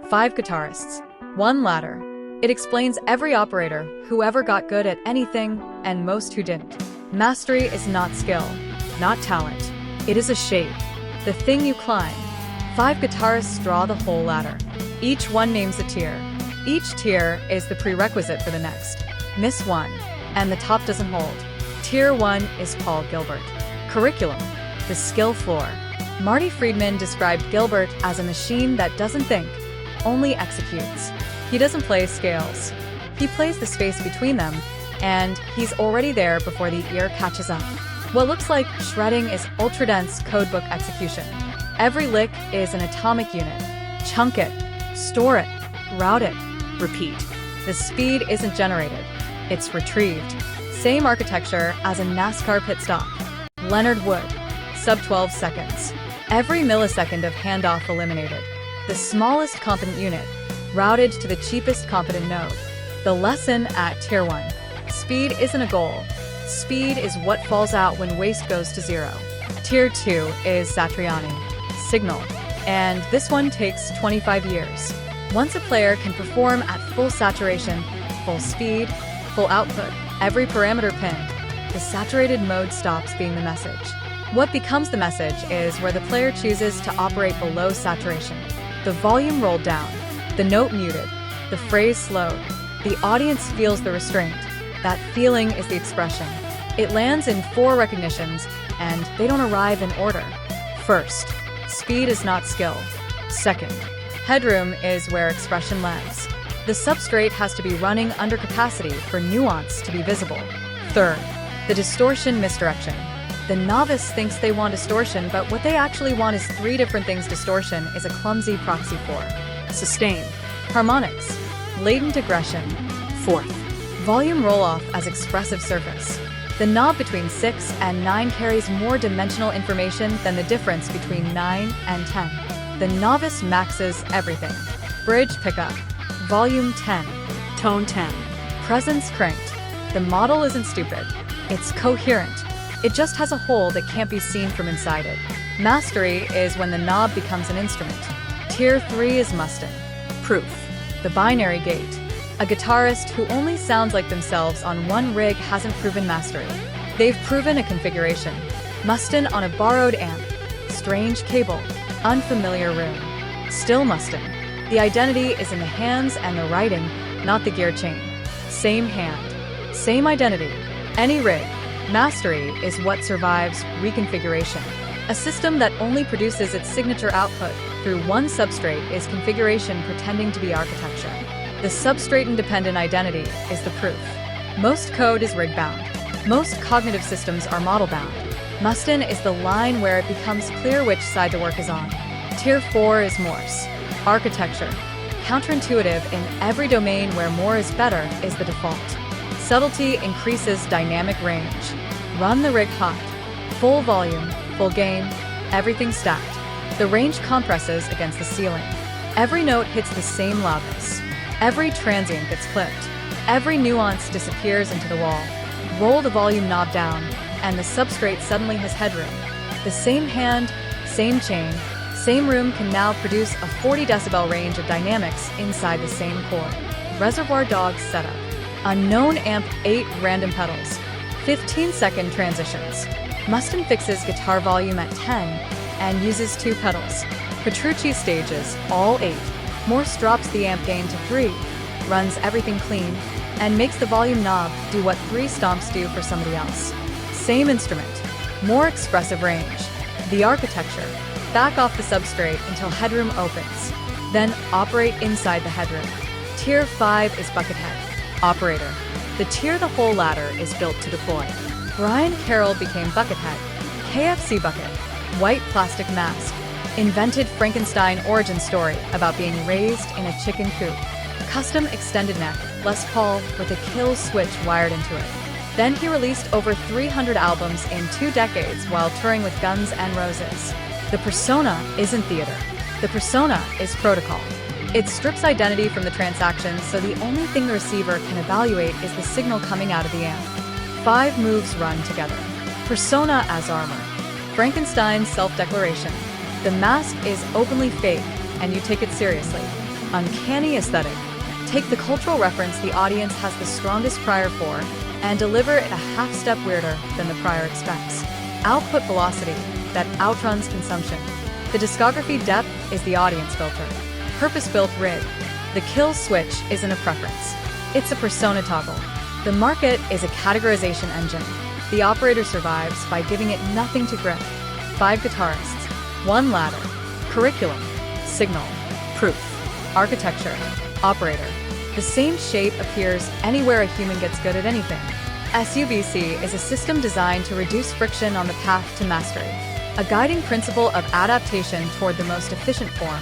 5 guitarists, 1 ladder. It explains every operator, whoever got good at anything, and most who didn't. Mastery is not skill, not talent. It is a shape, the thing you climb. 5 guitarists draw the whole ladder. Each one names a tier. Each tier is the prerequisite for the next. Miss one, and the top doesn't hold. Tier 1 is Paul Gilbert. Curriculum, the skill floor. Marty Friedman described Gilbert as a machine that doesn't think, only executes. He doesn't play scales. He plays the space between them, and he's already there before the ear catches up. What looks like shredding is ultra-dense codebook execution. Every lick is an atomic unit. Chunk it, store it, route it, repeat. The speed isn't generated, it's retrieved. Same architecture as a NASCAR pit stop. Leonard Wood, sub 12 seconds. Every millisecond of handoff eliminated. The smallest competent unit, routed to the cheapest competent node. The lesson at Tier 1. Speed isn't a goal. Speed is what falls out when waste goes to 0. Tier 2 is Satriani, signal, and this one takes 25 years. Once a player can perform at full saturation, full speed, full output, every parameter pinned, the saturated mode stops being the message. What becomes the message is where the player chooses to operate below saturation. The volume rolled down, the note muted, the phrase slowed. The audience feels the restraint. That feeling is the expression. It lands in 4 recognitions, and they don't arrive in order. First, speed is not skill. Second, headroom is where expression lands. The substrate has to be running under capacity for nuance to be visible. Third, the distortion misdirection. The novice thinks they want distortion, but what they actually want is 3 different things distortion is a clumsy proxy for. Sustain, harmonics, latent aggression. Fourth, volume roll-off as expressive surface. The knob between 6 and 9 carries more dimensional information than the difference between 9 and 10. The novice maxes everything. Bridge pickup, volume 10, tone 10, presence cranked. The model isn't stupid, it's coherent. It just has a hole that can't be seen from inside it. Mastery is when the knob becomes an instrument. Tier 3 is Mustin. Proof, the binary gate. A guitarist who only sounds like themselves on one rig hasn't proven mastery. They've proven a configuration. Mustin on a borrowed amp. Strange cable. Unfamiliar room. Still Mustin. The identity is in the hands and the writing, not the gear chain. Same hand. Same identity. Any rig. Mastery is what survives reconfiguration. A system that only produces its signature output through one substrate is configuration pretending to be architecture. The substrate-independent identity is the proof. Most code is rig-bound. Most cognitive systems are model-bound. Mustin is the line where it becomes clear which side the work is on. Tier 4 is Morse. Architecture. Counterintuitive in every domain where more is better is the default. Subtlety increases dynamic range. Run the rig hot. Full volume, full gain, everything stacked. The range compresses against the ceiling. Every note hits the same loudness. Every transient gets clipped. Every nuance disappears into the wall. Roll the volume knob down, and the substrate suddenly has headroom. The same hand, same chain, same room can now produce a 40 decibel range of dynamics inside the same core. Reservoir Dogs setup. Unknown amp 8 random pedals. 15-second transitions. Mustin fixes guitar volume at 10 and uses 2 pedals. Petrucci stages all 8. Morse drops the amp gain to 3, runs everything clean, and makes the volume knob do what 3 stomps do for somebody else. Same instrument, more expressive range. The architecture, back off the substrate until headroom opens. Then operate inside the headroom. Tier 5 is Buckethead. Operator. The tier the whole ladder is built to deploy. Brian Carroll became Buckethead. KFC bucket. White plastic mask. Invented Frankenstein origin story about being raised in a chicken coop. Custom extended neck, Les Paul with a kill switch wired into it. Then he released over 300 albums in 2 decades while touring with Guns N' Roses. The persona isn't theater. The persona is protocol. It strips identity from the transaction, so the only thing the receiver can evaluate is the signal coming out of the amp. 5 moves run together. Persona as armor. Frankenstein's self-declaration. The mask is openly fake, and you take it seriously. Uncanny aesthetic. Take the cultural reference the audience has the strongest prior for, and deliver it a half-step weirder than the prior expects. Output velocity, that outruns consumption. The discography depth is the audience filter. Purpose-built rig. The kill switch isn't a preference. It's a persona toggle. The market is a categorization engine. The operator survives by giving it nothing to grip. 5 guitarists, 1 ladder. Curriculum, signal, proof, architecture, operator. The same shape appears anywhere a human gets good at anything. SUBC is a system designed to reduce friction on the path to mastery, a guiding principle of adaptation toward the most efficient form.